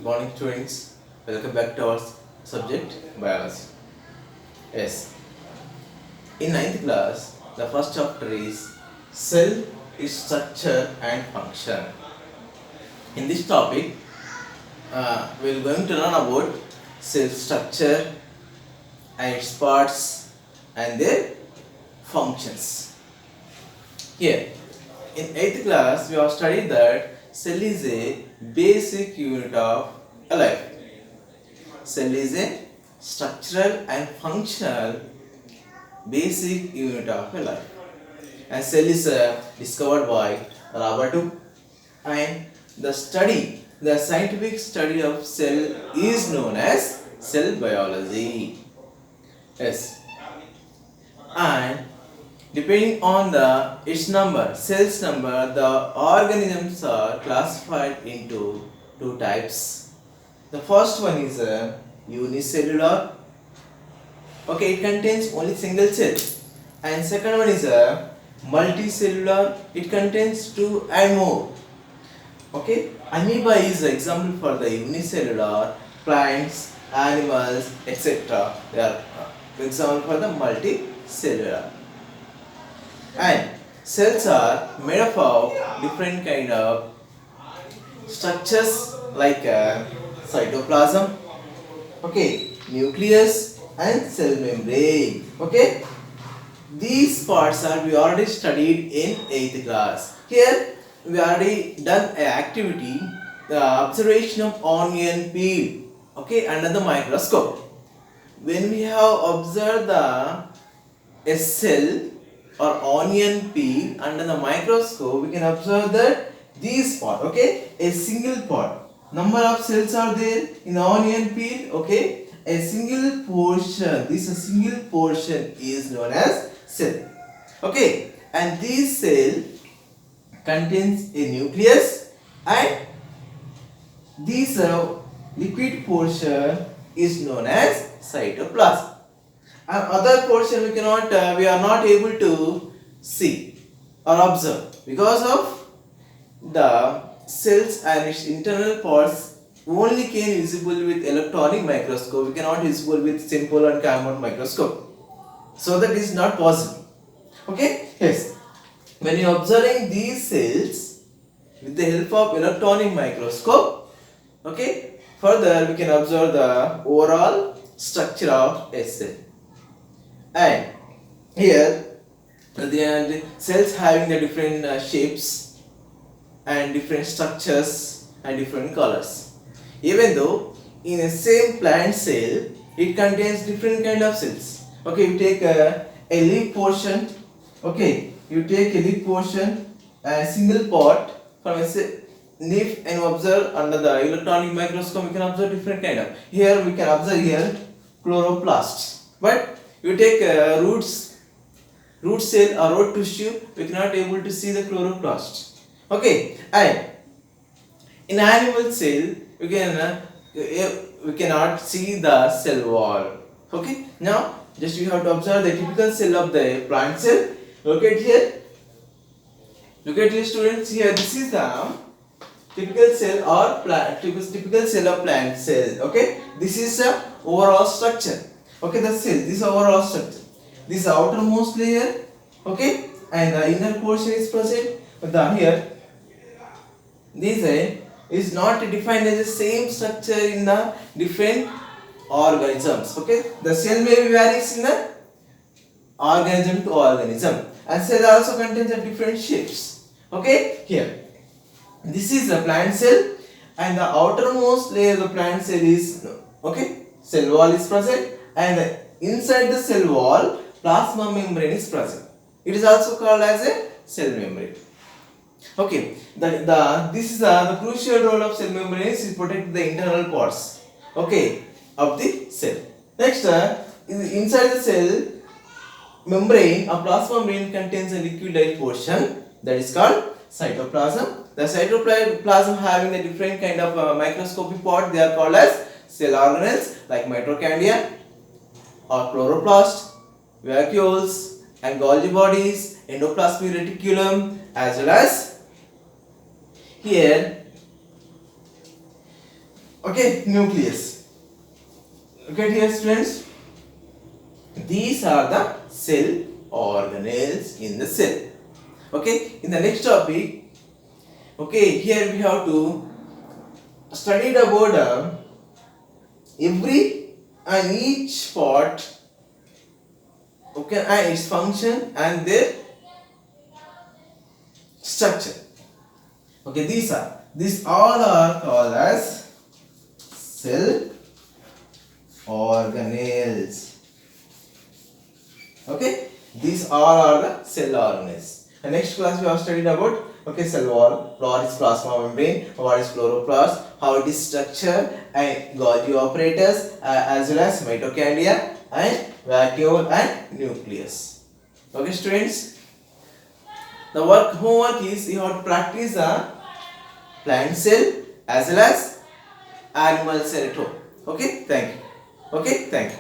morning, students. Welcome back to our subject biology. Yes, in ninth class, the first chapter is cell, its structure and function. In this topic, we're going to learn about cell structure and its parts and their functions. Here, in 8th class, we have studied that cell is a basic unit of a life. Cell is a structural and functional basic unit of a life. And cell is discovered by Robert Hooke. And the scientific study of cell is known as cell biology. Yes. And depending on its number, cells number, the organisms are classified into two types. The first one is unicellular. Okay, it contains only single cell. And second one is multicellular. It contains two and more. Okay, amoeba is an example for the unicellular. Plants, animals, etc. They are example for the multicellular. And cells are made up of different kind of structures like cytoplasm, okay, nucleus and cell membrane. Okay, these parts are we already studied in 8th class. Here we already done an activity, the observation of onion peel, okay, under the microscope. When we have observed a cell or onion peel under the microscope, we can observe that these part, okay, a single part. Number of cells are there in the onion peel, okay, a single portion. This a single portion is known as cell, okay, and this cell contains a nucleus and this liquid portion is known as cytoplasm. And other portion we are not able to see or observe because of the cells and its internal parts only can visible with electronic microscope. We cannot visible with simple and common microscope. So that is not possible. Okay? Yes. When you are observing these cells with the help of electronic microscope, okay, further we can observe the overall structure of a cell. And here the cells having the different shapes and different structures and different colors. Even though in a same plant cell it contains different kind of cells. Okay, you take a leaf portion. Okay, you take a leaf portion, a single part from a leaf, and observe under the electronic microscope. We can observe different kind of. Here we can observe here chloroplasts. But you take root cell or root tissue, we cannot able to see the chloroplast. Okay, and in animal cell we cannot see the cell wall. Okay, now just you have to observe the typical cell of the plant cell. Look at here. Look at here, students. Here, this is the typical cell or typical cell of plant cell. Okay, this is the overall structure. Okay, the cell. This is overall structure. This outermost layer. Okay, and the inner portion is present. But here, this is not defined as the same structure in the different organisms. Okay, the cell may be varies in the organism to organism, and cell also contains a different shapes. Okay, here this is a plant cell, and the outermost layer of the plant cell is, okay, cell wall is present, and inside the cell wall plasma membrane is present. It is also called as a cell membrane. Okay, this is the crucial role of cell membrane is to protect the internal parts, okay, of the cell. Next, inside the cell membrane, a plasma membrane contains a liquid-like portion that is called cytoplasm. The cytoplasm having a different kind of microscopic part, they are called as cell organelles like mitochondria or chloroplast, vacuoles and Golgi bodies, endoplasmic reticulum, as well as here Okay, nucleus. Okay, dear students, these are the cell organelles in the cell. Okay, in the next topic, okay, here we have to study about every and each part, okay, and its function and their structure. Okay, these all are called as cell organelles. Okay, these all are the cell organelles. The next class we have studied about, okay, cell wall, what is plasma membrane, what is chloroplast, how it is structured, and Golgi operators, as well as mitochondria and vacuole and nucleus. Okay, students, the homework is you have to practice the plant cell as well as animal cell at home. Okay, thank you. Okay, thank you.